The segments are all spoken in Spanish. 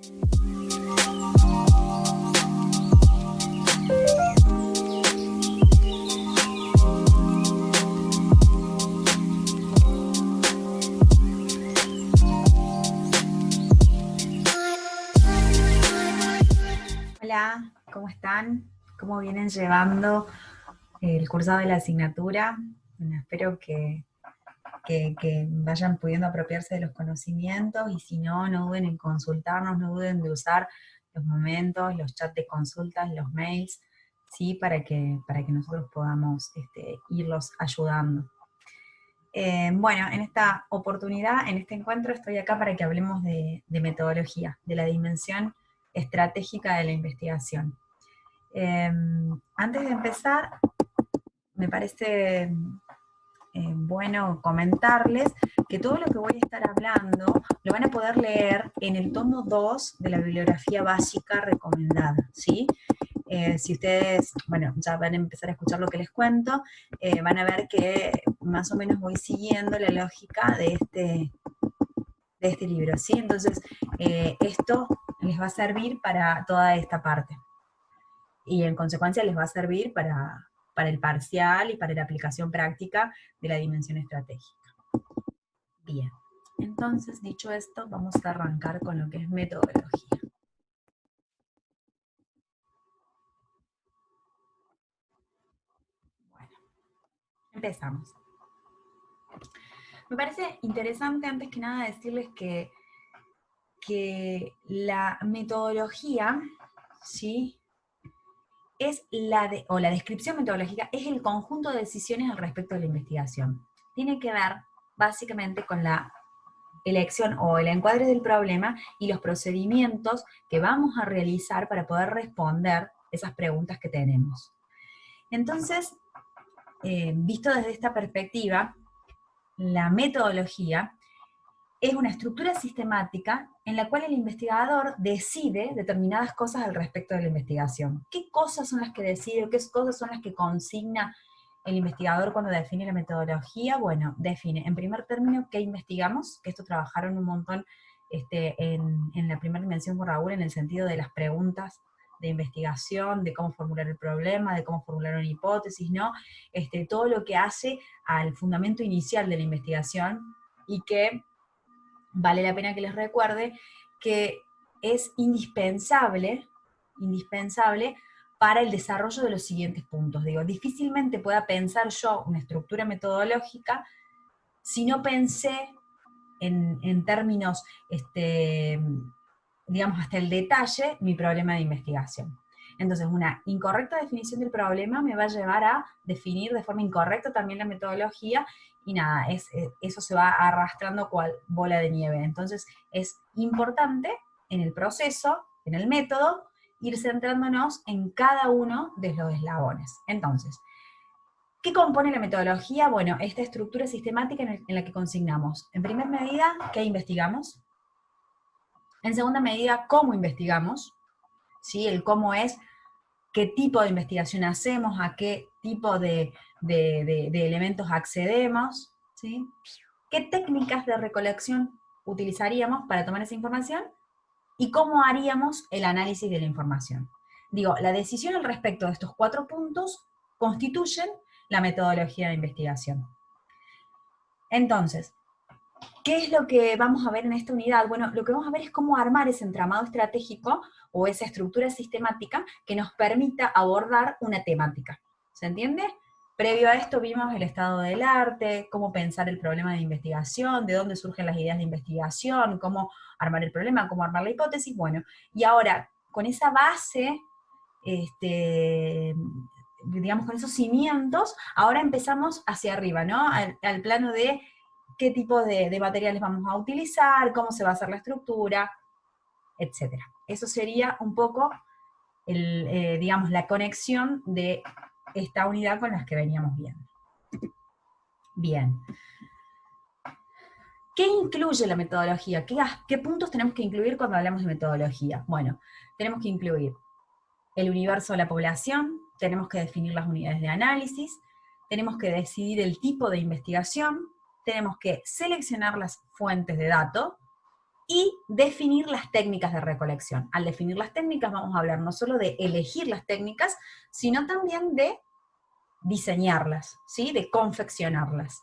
Hola, ¿cómo están? ¿Cómo vienen llevando el cursado de la asignatura? Bueno, espero que vayan pudiendo apropiarse de los conocimientos y si no, no duden en consultarnos, no duden de usar los momentos, los chats de consultas, los mails, ¿sí? Para que nosotros podamos irlos ayudando. Bueno, en esta oportunidad, en este encuentro, estoy acá para que hablemos de metodología, de la dimensión estratégica de la investigación. Antes de empezar, me parece bueno comentarles que todo lo que voy a estar hablando lo van a poder leer en el tomo 2 de la bibliografía básica recomendada, ¿sí? Si ustedes, bueno, ya van a empezar a escuchar lo que les cuento, van a ver que más o menos voy siguiendo la lógica de este libro, ¿sí? Entonces, esto les va a servir para toda esta parte. Y en consecuencia les va a servir para el parcial y para la aplicación práctica de la dimensión estratégica. Bien, entonces, dicho esto, vamos a arrancar con lo que es metodología. Bueno, empezamos. Me parece interesante, antes que nada, decirles que la metodología, ¿sí?, es la descripción metodológica es el conjunto de decisiones al respecto de la investigación. Tiene que ver, básicamente, con la elección o el encuadre del problema y los procedimientos que vamos a realizar para poder responder esas preguntas que tenemos. Entonces, visto desde esta perspectiva, la metodología es una estructura sistemática en la cual el investigador decide determinadas cosas al respecto de la investigación. ¿Qué cosas son las que decide o qué cosas son las que consigna el investigador cuando define la metodología? Bueno, define en primer término qué investigamos, que esto trabajaron un montón en la primera dimensión con Raúl, en el sentido de las preguntas de investigación, de cómo formular el problema, de cómo formular una hipótesis, ¿no? Todo lo que hace al fundamento inicial de la investigación y que vale la pena que les recuerde que es indispensable para el desarrollo de los siguientes puntos. Digo, difícilmente pueda pensar yo una estructura metodológica si no pensé en términos, digamos, hasta el detalle, mi problema de investigación. Entonces, una incorrecta definición del problema me va a llevar a definir de forma incorrecta también la metodología, y nada, eso se va arrastrando cual bola de nieve. Entonces, es importante en el proceso, en el método, ir centrándonos en cada uno de los eslabones. Entonces, ¿qué compone la metodología? Bueno, esta estructura sistemática en la que consignamos, en primera medida, qué investigamos. En segunda medida, cómo investigamos. ¿Sí? El cómo es qué tipo de investigación hacemos, a qué tipo de elementos accedemos, ¿sí? ¿Qué técnicas de recolección utilizaríamos para tomar esa información? ¿Y cómo haríamos el análisis de la información? Digo, la decisión al respecto de estos 4 puntos constituyen la metodología de investigación. Entonces, ¿qué es lo que vamos a ver en esta unidad? Bueno, lo que vamos a ver es cómo armar ese entramado estratégico o esa estructura sistemática que nos permita abordar una temática. ¿Se entiende? Previo a esto vimos el estado del arte, cómo pensar el problema de investigación, de dónde surgen las ideas de investigación, cómo armar el problema, cómo armar la hipótesis. Bueno, y ahora, con esa base, digamos, con esos cimientos, ahora empezamos hacia arriba, ¿no? Al plano de qué tipo de materiales vamos a utilizar, cómo se va a hacer la estructura, etc. Eso sería un poco, digamos, la conexión de esta unidad con las que veníamos viendo. Bien. ¿Qué incluye la metodología? ¿Qué puntos tenemos que incluir cuando hablamos de metodología? Bueno, tenemos que incluir el universo de la población, tenemos que definir las unidades de análisis, tenemos que decidir el tipo de investigación, tenemos que seleccionar las fuentes de datos y definir las técnicas de recolección. Al definir las técnicas vamos a hablar no solo de elegir las técnicas, sino también de diseñarlas, ¿sí? De confeccionarlas.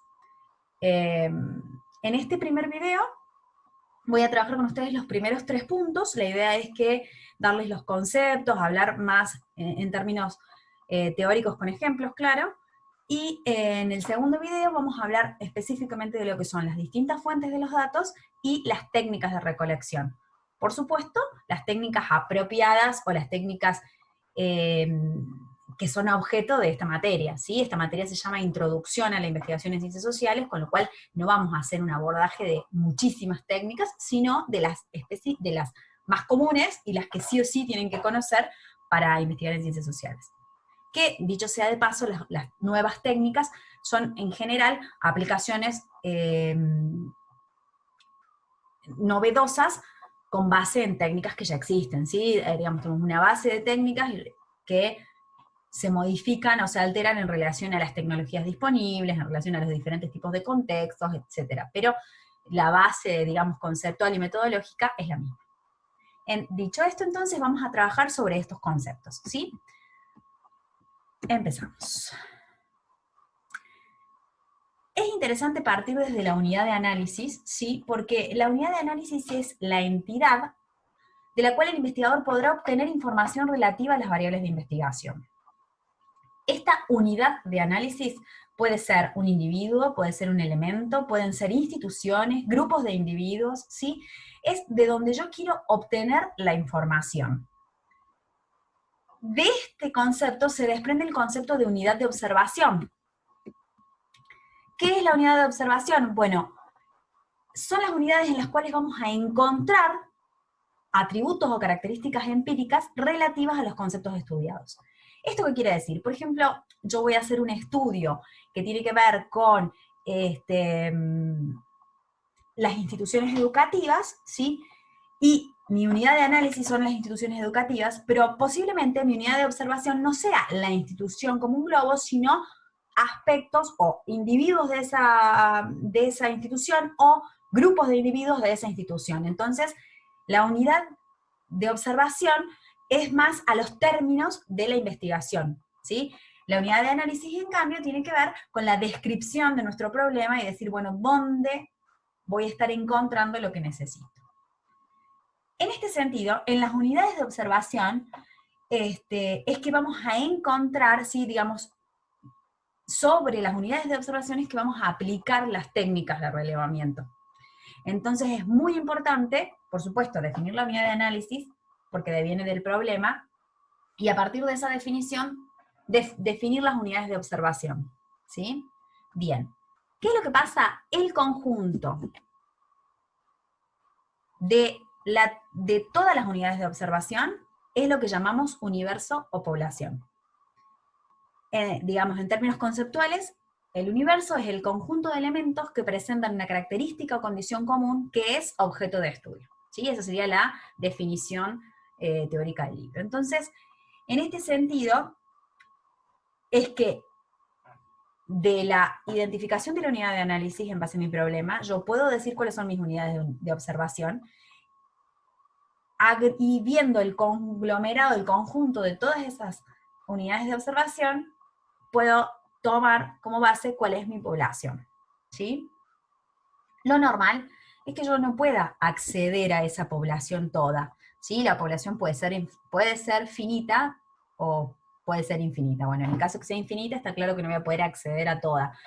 En este primer video voy a trabajar con ustedes los primeros 3 puntos. La idea es que darles los conceptos, hablar más en términos teóricos con ejemplos, claro. Y en el segundo video vamos a hablar específicamente de lo que son las distintas fuentes de los datos y las técnicas de recolección. Por supuesto, las técnicas apropiadas o las técnicas que son objeto de esta materia, ¿sí? Esta materia se llama Introducción a la Investigación en Ciencias Sociales, con lo cual no vamos a hacer un abordaje de muchísimas técnicas, sino de las más comunes y las que sí o sí tienen que conocer para investigar en ciencias sociales. Que, dicho sea de paso, las nuevas técnicas son en general aplicaciones novedosas con base en técnicas que ya existen, ¿sí? Digamos, tenemos una base de técnicas que se modifican o se alteran en relación a las tecnologías disponibles, en relación a los diferentes tipos de contextos, etc. Pero la base, digamos, conceptual y metodológica es la misma. Dicho esto, entonces, vamos a trabajar sobre estos conceptos, ¿sí? Empezamos. Es interesante partir desde la unidad de análisis, ¿sí? Porque la unidad de análisis es la entidad de la cual el investigador podrá obtener información relativa a las variables de investigación. Esta unidad de análisis puede ser un individuo, puede ser un elemento, pueden ser instituciones, grupos de individuos, ¿sí? Es de donde yo quiero obtener la información. De este concepto se desprende el concepto de unidad de observación. ¿Qué es la unidad de observación? Bueno, son las unidades en las cuales vamos a encontrar atributos o características empíricas relativas a los conceptos estudiados. ¿Esto qué quiere decir? Por ejemplo, yo voy a hacer un estudio que tiene que ver con las instituciones educativas, ¿sí? Y mi unidad de análisis son las instituciones educativas, pero posiblemente mi unidad de observación no sea la institución como un globo, sino aspectos o individuos de esa institución o grupos de individuos de esa institución. Entonces, la unidad de observación es más a los términos de la investigación, ¿sí? La unidad de análisis, en cambio, tiene que ver con la descripción de nuestro problema y decir, bueno, ¿dónde voy a estar encontrando lo que necesito? En este sentido, en las unidades de observación, es que vamos a encontrar, ¿sí? Digamos, sobre las unidades de observación es que vamos a aplicar las técnicas de relevamiento. Entonces es muy importante, por supuesto, definir la unidad de análisis, porque deviene del problema, y a partir de esa definición, definir las unidades de observación, ¿sí? Bien, ¿qué es lo que pasa? El conjunto de todas las unidades de observación es lo que llamamos universo o población. Digamos, en términos conceptuales, el universo es el conjunto de elementos que presentan una característica o condición común que es objeto de estudio, ¿sí? Esa sería la definición teórica del libro. Entonces, en este sentido, es que de la identificación de la unidad de análisis en base a mi problema, yo puedo decir cuáles son mis unidades de observación, y viendo el conglomerado, el conjunto de todas esas unidades de observación, puedo tomar como base cuál es mi población, ¿sí? Lo normal es que yo no pueda acceder a esa población toda, ¿sí? La población puede ser finita o puede ser infinita. Bueno, en el caso que sea infinita, está claro que no voy a poder acceder a toda.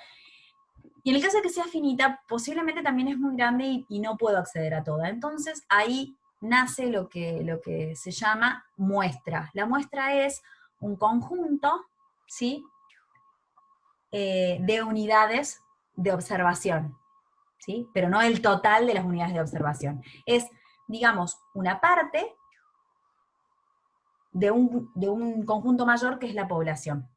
Y en el caso de que sea finita, posiblemente también es muy grande y no puedo acceder a toda. Entonces, ahí nace lo que se llama muestra. La muestra es un conjunto, ¿sí? De unidades de observación, ¿sí? Pero no el total de las unidades de observación. Es, digamos, una parte de un conjunto mayor que es la población.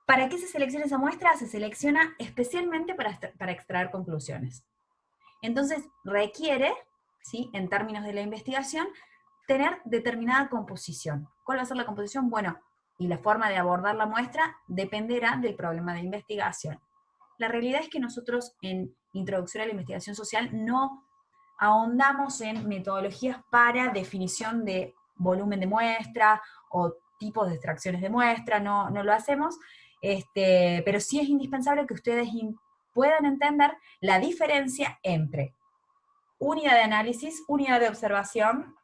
¿Para qué se selecciona esa muestra? Se selecciona especialmente para extraer conclusiones. Entonces, requiere, ¿sí? En términos de la investigación, tener determinada composición. ¿Cuál va a ser la composición? Bueno, y la forma de abordar la muestra dependerá del problema de investigación. La realidad es que nosotros en Introducción a la Investigación Social no ahondamos en metodologías para definición de volumen de muestra o tipos de extracciones de muestra, no lo hacemos, pero sí es indispensable que ustedes puedan entender la diferencia entre unidad de análisis, unidad de observación,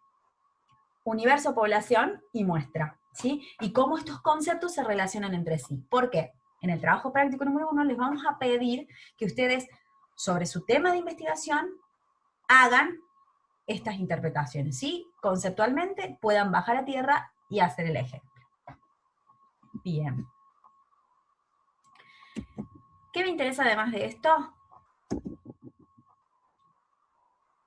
universo, población y muestra, ¿sí? Y cómo estos conceptos se relacionan entre sí. ¿Por qué? En el trabajo práctico número 1 les vamos a pedir que ustedes, sobre su tema de investigación, hagan estas interpretaciones, ¿sí? Conceptualmente puedan bajar a tierra y hacer el ejemplo. Bien. ¿Qué me interesa además de esto?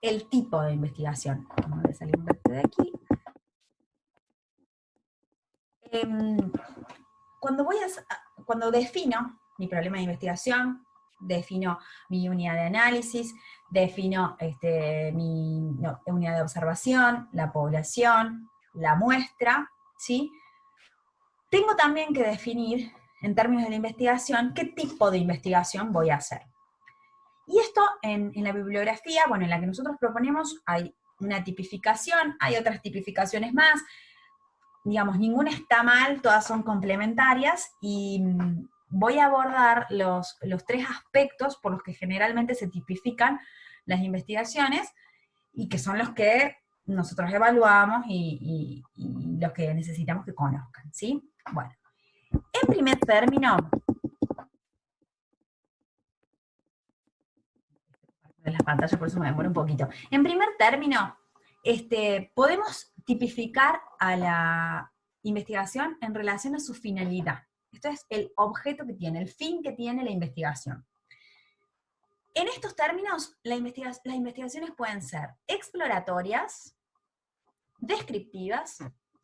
El tipo de investigación. Vamos a salir un poquito de aquí. Cuando defino mi problema de investigación, defino mi unidad de análisis, defino mi unidad de observación, la población, la muestra, ¿sí? Tengo también que definir, en términos de la investigación, qué tipo de investigación voy a hacer. Y esto en la bibliografía, bueno, en la que nosotros proponemos, hay una tipificación, hay otras tipificaciones más, digamos, ninguna está mal, todas son complementarias, y voy a abordar los 3 aspectos por los que generalmente se tipifican las investigaciones, y que son los que nosotros evaluamos y los que necesitamos que conozcan, ¿sí? Bueno, en primer término, de las pantallas, por eso me demoro un poquito. En primer término, podemos tipificar a la investigación en relación a su finalidad. Esto es el objeto que tiene, el fin que tiene la investigación. En estos términos, las investigaciones pueden ser exploratorias, descriptivas,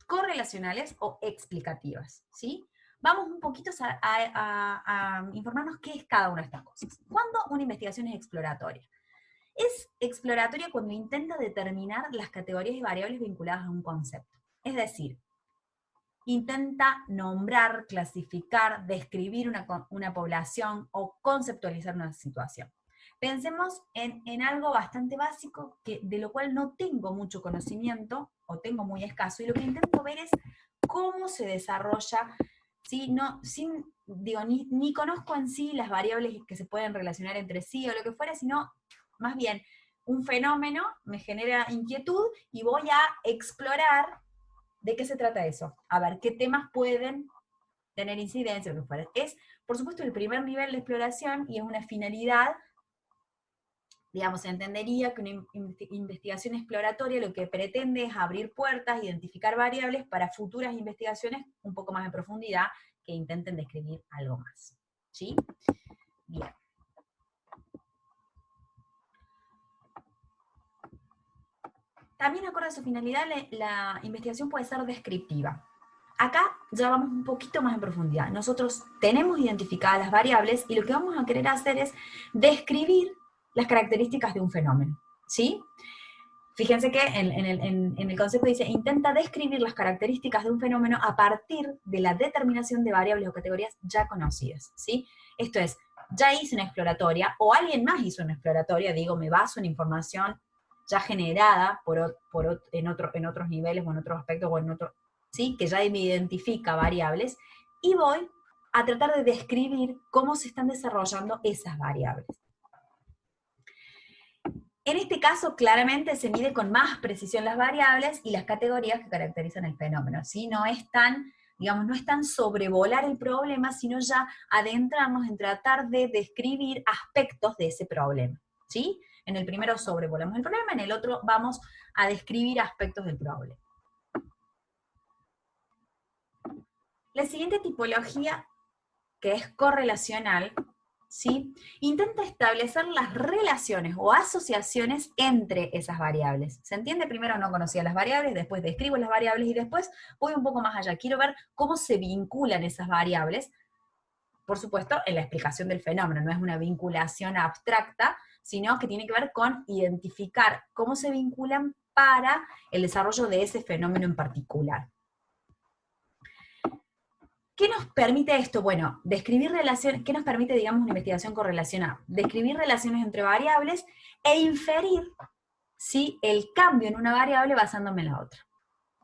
correlacionales o explicativas, ¿sí? Vamos un poquito a informarnos qué es cada una de estas cosas. ¿Cuándo una investigación es exploratoria? Es exploratoria cuando intenta determinar las categorías y variables vinculadas a un concepto. Es decir, intenta nombrar, clasificar, describir una población o conceptualizar una situación. Pensemos en algo bastante básico de lo cual no tengo mucho conocimiento o tengo muy escaso, y lo que intento ver es cómo se desarrolla, ¿sí? Ni conozco en sí las variables que se pueden relacionar entre sí o lo que fuera, sino más bien un fenómeno me genera inquietud y voy a explorar de qué se trata eso, a ver qué temas pueden tener incidencia o lo que fuera. Es, por supuesto, el primer nivel de exploración y es una finalidad. Digamos, se entendería que una investigación exploratoria lo que pretende es abrir puertas, identificar variables para futuras investigaciones un poco más en profundidad que intenten describir algo más. ¿Sí? Bien. También, acorde a su finalidad, la investigación puede ser descriptiva. Acá ya vamos un poquito más en profundidad. Nosotros tenemos identificadas las variables y lo que vamos a querer hacer es describir las características de un fenómeno, ¿sí? Fíjense que en el concepto dice, intenta describir las características de un fenómeno a partir de la determinación de variables o categorías ya conocidas, ¿sí? Esto es, ya hice una exploratoria, o alguien más hizo una exploratoria, digo, me baso en información ya generada en otros niveles o en otros aspectos, o en otro, ¿sí? Que ya me identifica variables, y voy a tratar de describir cómo se están desarrollando esas variables. En este caso, claramente se mide con más precisión las variables y las categorías que caracterizan el fenómeno, ¿sí? No es tan, digamos, no es tan sobrevolar el problema, sino ya adentrarnos en tratar de describir aspectos de ese problema, ¿sí? En el primero sobrevolamos el problema, en el otro vamos a describir aspectos del problema. La siguiente tipología, que es correlacional, ¿sí? Intenta establecer las relaciones o asociaciones entre esas variables. ¿Se entiende? Primero no conocía las variables, después describo las variables y después voy un poco más allá. Quiero ver cómo se vinculan esas variables, por supuesto, en la explicación del fenómeno. No es una vinculación abstracta, sino que tiene que ver con identificar cómo se vinculan para el desarrollo de ese fenómeno en particular. ¿Qué nos permite esto? Bueno, describir relaciones. ¿Qué nos permite, digamos, una investigación correlacional? Describir relaciones entre variables e inferir ¿sí?, el cambio en una variable basándome en la otra.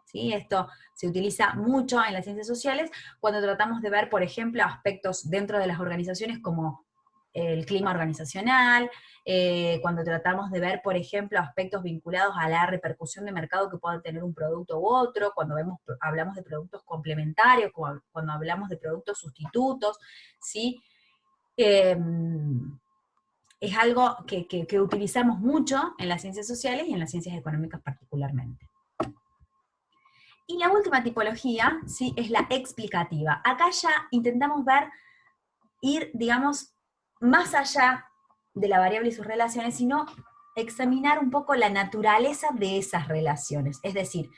¿Sí? Esto se utiliza mucho en las ciencias sociales cuando tratamos de ver, por ejemplo, aspectos dentro de las organizaciones como el clima organizacional, cuando tratamos de ver, por ejemplo, aspectos vinculados a la repercusión de mercado que pueda tener un producto u otro, cuando hablamos de productos complementarios, cuando hablamos de productos sustitutos, ¿sí? Es algo que utilizamos mucho en las ciencias sociales y en las ciencias económicas particularmente. Y la última tipología, ¿sí?, es la explicativa. Acá ya intentamos ir, digamos, más allá de la variable y sus relaciones, sino examinar un poco la naturaleza de esas relaciones. Es decir,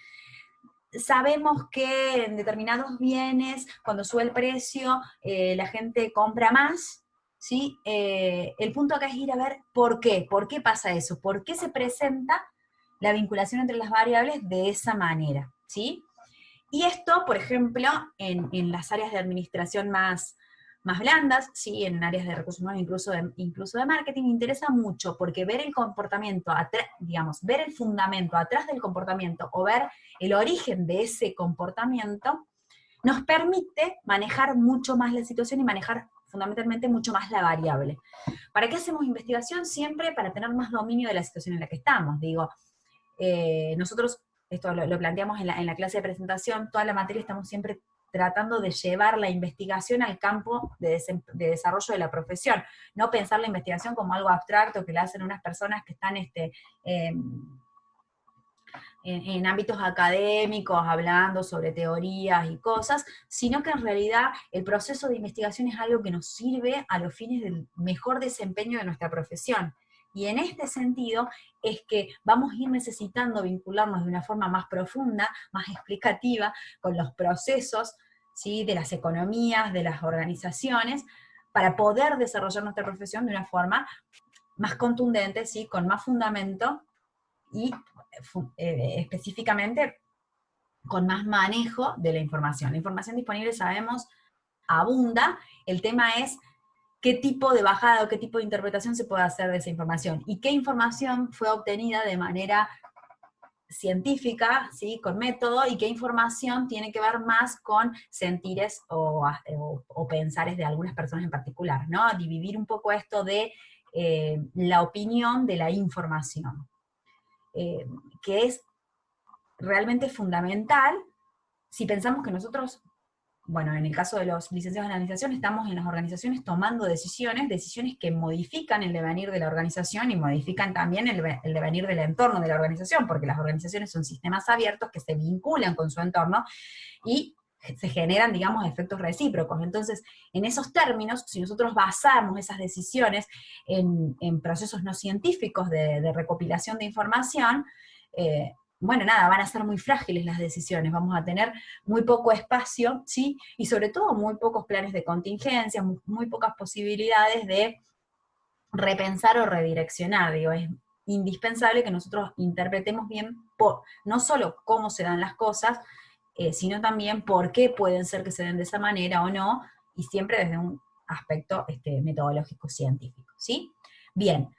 sabemos que en determinados bienes, cuando sube el precio, la gente compra más, ¿sí? El punto acá es ir a ver por qué pasa eso, por qué se presenta la vinculación entre las variables de esa manera, ¿sí? Y esto, por ejemplo, en las áreas de administración más blandas, ¿sí?, en áreas de recursos humanos, incluso de marketing, me interesa mucho, porque ver el comportamiento, digamos, ver el fundamento atrás del comportamiento, o ver el origen de ese comportamiento, nos permite manejar mucho más la situación y manejar fundamentalmente mucho más la variable. ¿Para qué hacemos investigación? Siempre para tener más dominio de la situación en la que estamos. Digo, nosotros, esto lo planteamos en la clase de presentación, toda la materia estamos siempre tratando de llevar la investigación al campo de desarrollo de la profesión, no pensar la investigación como algo abstracto que le hacen unas personas que están en ámbitos académicos, hablando sobre teorías y cosas, sino que en realidad el proceso de investigación es algo que nos sirve a los fines del mejor desempeño de nuestra profesión. Y en este sentido es que vamos a ir necesitando vincularnos de una forma más profunda, más explicativa, con los procesos, ¿sí?, de las economías, de las organizaciones, para poder desarrollar nuestra profesión de una forma más contundente, ¿sí?, con más fundamento y específicamente con más manejo de la información. La información disponible, sabemos, abunda. El tema es qué tipo de bajada o qué tipo de interpretación se puede hacer de esa información y qué información fue obtenida de manera científica, ¿sí?, con método, y qué información tiene que ver más con sentires o pensares de algunas personas en particular, ¿no? Dividir un poco esto de la opinión de la información, que es realmente fundamental si pensamos que nosotros, bueno, en el caso de los licenciados en administración, estamos en las organizaciones tomando decisiones que modifican el devenir de la organización y modifican también el devenir del entorno de la organización, porque las organizaciones son sistemas abiertos que se vinculan con su entorno y se generan, digamos, efectos recíprocos. Entonces, en esos términos, si nosotros basamos esas decisiones en procesos no científicos de recopilación de información, bueno, nada, van a ser muy frágiles las decisiones, vamos a tener muy poco espacio, ¿sí? Y sobre todo muy pocos planes de contingencia, muy pocas posibilidades de repensar o redireccionar. Digo, es indispensable que nosotros interpretemos bien no solo cómo se dan las cosas, sino también por qué pueden ser que se den de esa manera o no, y siempre desde un aspecto metodológico científico, ¿sí? Bien,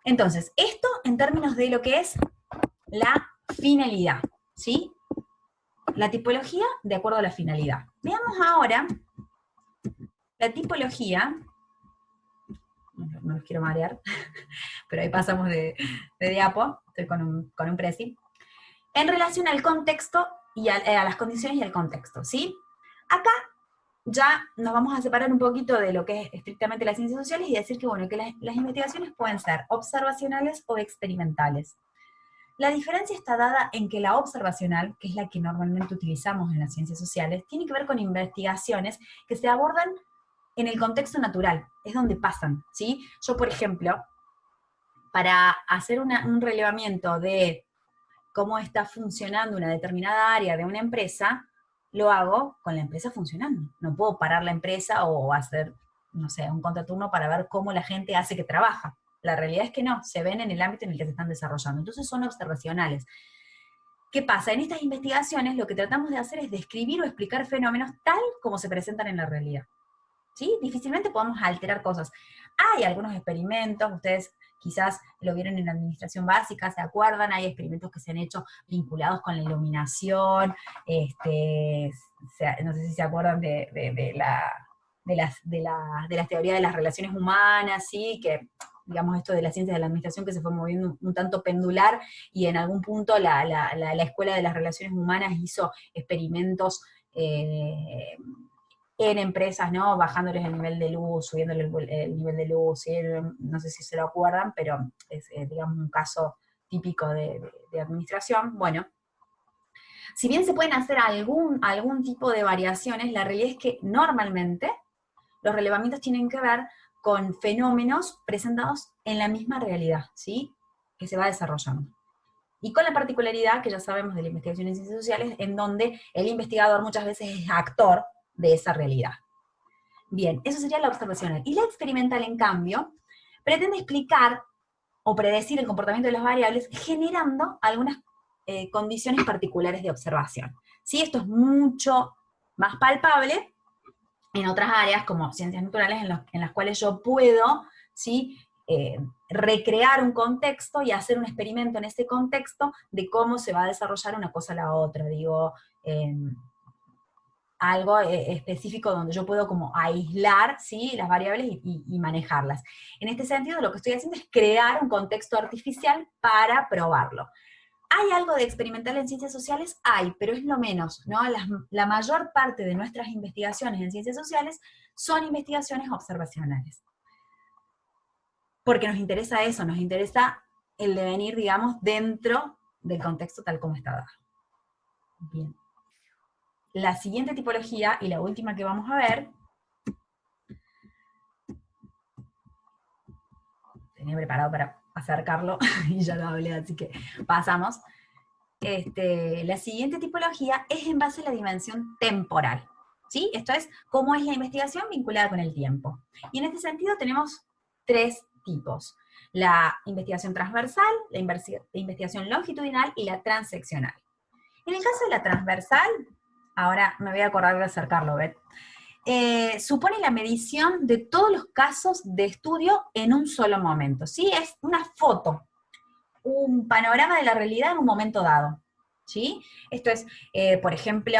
entonces, esto en términos de lo que es la finalidad, ¿sí? La tipología de acuerdo a la finalidad. Veamos ahora la tipología, no los quiero marear, pero ahí pasamos de diapo, estoy con un presi, en relación al contexto y a las condiciones y al contexto, ¿sí? Acá ya nos vamos a separar un poquito de lo que es estrictamente las ciencias sociales y decir que, bueno, que las investigaciones pueden ser observacionales o experimentales. La diferencia está dada en que la observacional, que es la que normalmente utilizamos en las ciencias sociales, tiene que ver con investigaciones que se abordan en el contexto natural, es donde pasan, ¿sí? Yo, por ejemplo, para hacer un relevamiento de cómo está funcionando una determinada área de una empresa, lo hago con la empresa funcionando. No puedo parar la empresa o hacer, no sé, un contraturno para ver cómo la gente hace que trabaja. La realidad es que no, se ven en el ámbito en el que se están desarrollando. Entonces son observacionales. ¿Qué pasa? En estas investigaciones lo que tratamos de hacer es describir o explicar fenómenos tal como se presentan en la realidad. ¿Sí? Difícilmente podemos alterar cosas. Hay algunos experimentos, ustedes quizás lo vieron en la administración básica, ¿se acuerdan? Hay experimentos que se han hecho vinculados con la iluminación, no sé si se acuerdan de las teorías de las relaciones humanas, ¿sí? Que, digamos, esto de las ciencias de la administración que se fue moviendo un tanto pendular, y en algún punto la Escuela de las Relaciones Humanas hizo experimentos en empresas, ¿no? Bajándoles el nivel de luz, subiéndoles el nivel de luz, ¿sí? No sé si se lo acuerdan, pero es, digamos, un caso típico de administración. Bueno, si bien se pueden hacer algún tipo de variaciones, la realidad es que normalmente los relevamientos tienen que ver con fenómenos presentados en la misma realidad, ¿sí? Que se va desarrollando. Y con la particularidad, que ya sabemos de la investigación en ciencias sociales, en donde el investigador muchas veces es actor de esa realidad. Bien, eso sería la observacional. Y la experimental, en cambio, pretende explicar o predecir el comportamiento de las variables generando algunas condiciones particulares de observación. ¿Sí? Esto es mucho más palpable en otras áreas, como ciencias naturales, en las cuales yo puedo, ¿sí? Recrear un contexto y hacer un experimento en ese contexto de cómo se va a desarrollar una cosa a la otra. Digo, algo específico donde yo puedo como aislar, ¿sí? Las variables y manejarlas. En este sentido, lo que estoy haciendo es crear un contexto artificial para probarlo. ¿Hay algo de experimental en ciencias sociales? Hay, pero es lo menos, ¿no? La mayor parte de nuestras investigaciones en ciencias sociales son investigaciones observacionales. Porque nos interesa eso, nos interesa el devenir, digamos, dentro del contexto tal como está dado. Bien. La siguiente tipología, y la última que vamos a ver, tenía preparado para acercarlo, y ya lo hablé, así que pasamos. La siguiente tipología es en base a la dimensión temporal, ¿sí? Esto es, cómo es la investigación vinculada con el tiempo. Y en este sentido tenemos tres tipos: la investigación transversal, la investigación longitudinal y la transeccional. En el caso de la transversal, ahora me voy a acordar de acercarlo, ¿ven? Supone la medición de todos los casos de estudio en un solo momento, ¿sí? Es una foto, un panorama de la realidad en un momento dado, ¿sí? Esto es, por ejemplo,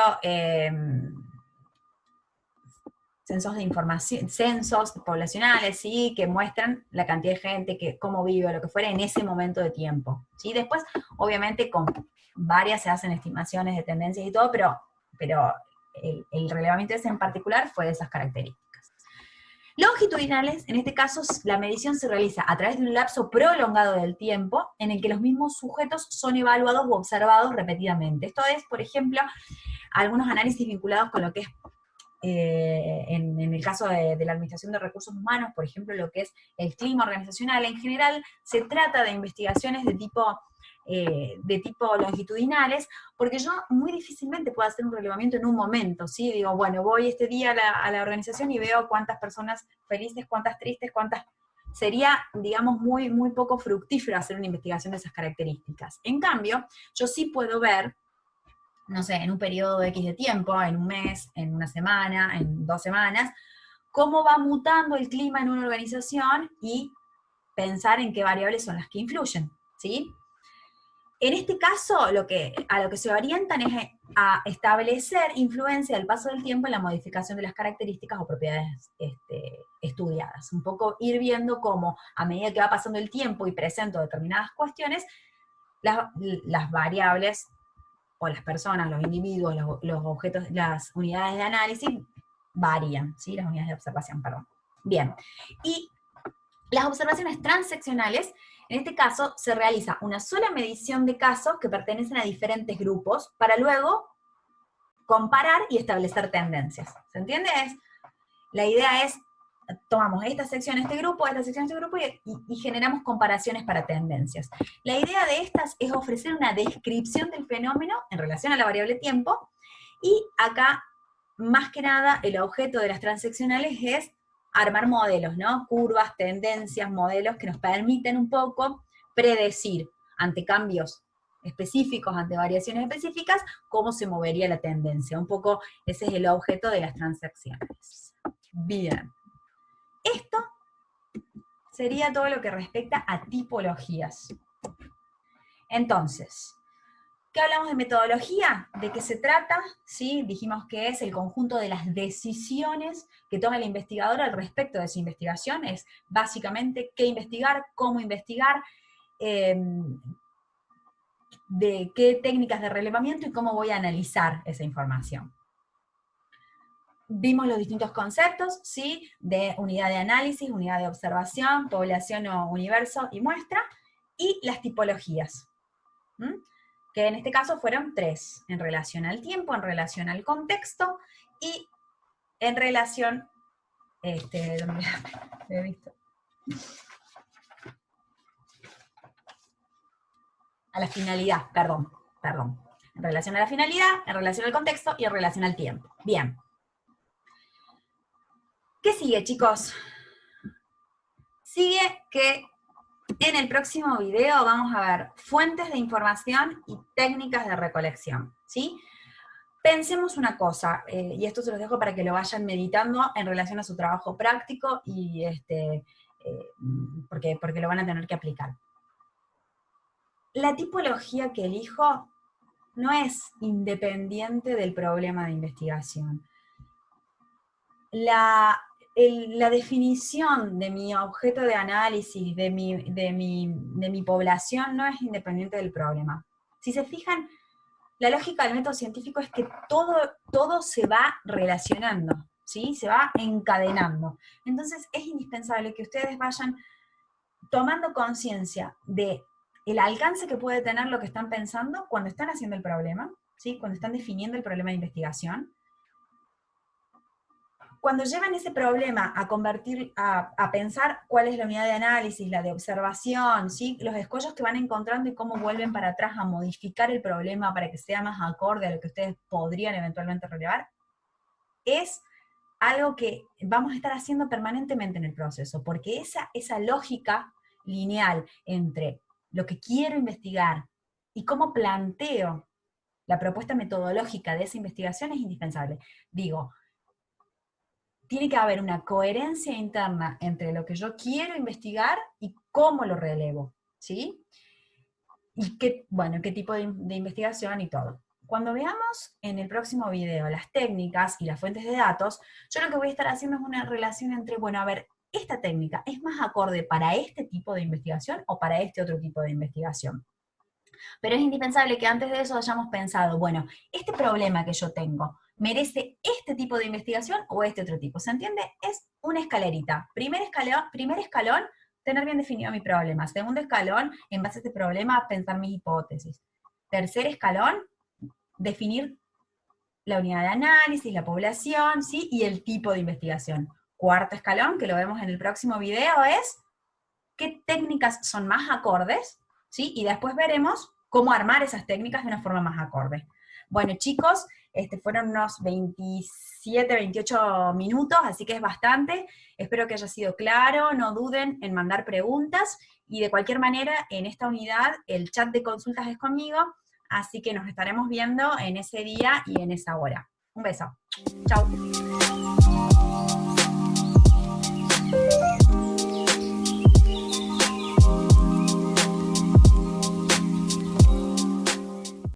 censos de información, censos poblacionales, ¿sí? Que muestran la cantidad de gente, cómo vive o lo que fuera en ese momento de tiempo, ¿sí? Después, obviamente, con varias se hacen estimaciones de tendencias y todo, pero el relevamiento ese en particular fue de esas características. Longitudinales, en este caso, la medición se realiza a través de un lapso prolongado del tiempo en el que los mismos sujetos son evaluados u observados repetidamente. Esto es, por ejemplo, algunos análisis vinculados con lo que es, en el caso de la administración de recursos humanos, por ejemplo, lo que es el clima organizacional. En general, se trata de investigaciones de tipo longitudinales, porque yo muy difícilmente puedo hacer un relevamiento en un momento, ¿sí? Digo, bueno, voy este día a la organización y veo cuántas personas felices, cuántas tristes, cuántas... Sería, digamos, muy, muy poco fructífero hacer una investigación de esas características. En cambio, yo sí puedo ver, no sé, en un periodo X de tiempo, en un mes, en una semana, en 2 semanas, cómo va mutando el clima en una organización y pensar en qué variables son las que influyen, ¿sí? En este caso, a lo que se orientan es a establecer influencia del paso del tiempo en la modificación de las características o propiedades estudiadas. Un poco ir viendo cómo, a medida que va pasando el tiempo y presento determinadas cuestiones, las variables o las personas, los individuos, los objetos, las unidades de análisis varían, ¿sí? Las unidades de observación, perdón. Bien, y las observaciones transeccionales, en este caso, se realiza una sola medición de casos que pertenecen a diferentes grupos para luego comparar y establecer tendencias. ¿Se entiende? La idea es, tomamos esta sección, este grupo y generamos comparaciones para tendencias. La idea de estas es ofrecer una descripción del fenómeno en relación a la variable tiempo, y acá, más que nada, el objeto de las transeccionales es armar modelos, ¿no? Curvas, tendencias, modelos que nos permiten un poco predecir ante cambios específicos, ante variaciones específicas, cómo se movería la tendencia. Un poco ese es el objeto de las transacciones. Bien. Esto sería todo lo que respecta a tipologías. Entonces, ¿qué hablamos de metodología? ¿De qué se trata? ¿Sí? Dijimos que es el conjunto de las decisiones que toma el investigador al respecto de su investigación. Es básicamente qué investigar, cómo investigar, de qué técnicas de relevamiento y cómo voy a analizar esa información. Vimos los distintos conceptos, ¿sí? De unidad de análisis, unidad de observación, población o universo y muestra, y las tipologías, que en este caso fueron 3, en relación al tiempo, en relación al contexto, y en relación, ¿dónde he visto? A la finalidad, perdón. En relación a la finalidad, en relación al contexto y en relación al tiempo. Bien. ¿Qué sigue, chicos? Sigue que en el próximo video vamos a ver fuentes de información y técnicas de recolección, ¿sí? Pensemos una cosa, y esto se los dejo para que lo vayan meditando en relación a su trabajo práctico, y porque lo van a tener que aplicar. La tipología que elijo no es independiente del problema de investigación. La definición de mi objeto de análisis, de mi población, no es independiente del problema. Si se fijan, la lógica del método científico es que todo se va relacionando, ¿sí? Se va encadenando. Entonces es indispensable que ustedes vayan tomando conciencia de el alcance que puede tener lo que están pensando cuando están haciendo el problema, ¿sí? Cuando están definiendo el problema de investigación. Cuando llevan ese problema a pensar cuál es la unidad de análisis, la de observación, ¿sí? Los escollos que van encontrando y cómo vuelven para atrás a modificar el problema para que sea más acorde a lo que ustedes podrían eventualmente relevar, es algo que vamos a estar haciendo permanentemente en el proceso, porque esa lógica lineal entre lo que quiero investigar y cómo planteo la propuesta metodológica de esa investigación es indispensable. Digo, tiene que haber una coherencia interna entre lo que yo quiero investigar y cómo lo relevo, ¿sí? Y qué tipo de investigación y todo. Cuando veamos en el próximo video las técnicas y las fuentes de datos, yo lo que voy a estar haciendo es una relación entre, bueno, a ver, ¿esta técnica es más acorde para este tipo de investigación o para este otro tipo de investigación? Pero es indispensable que antes de eso hayamos pensado, bueno, este problema que yo tengo, ¿merece este tipo de investigación o este otro tipo? ¿Se entiende? Es una escalerita. Primer escalón, tener bien definido mi problema. Segundo escalón, en base a este problema, pensar mis hipótesis. Tercer escalón, definir la unidad de análisis, la población, ¿sí? Y el tipo de investigación. Cuarto escalón, que lo vemos en el próximo video, es qué técnicas son más acordes, ¿sí? Y después veremos cómo armar esas técnicas de una forma más acorde. Bueno, chicos, fueron unos 27, 28 minutos, así que es bastante. Espero que haya sido claro, no duden en mandar preguntas, y de cualquier manera, en esta unidad, el chat de consultas es conmigo, así que nos estaremos viendo en ese día y en esa hora. Un beso. Chau.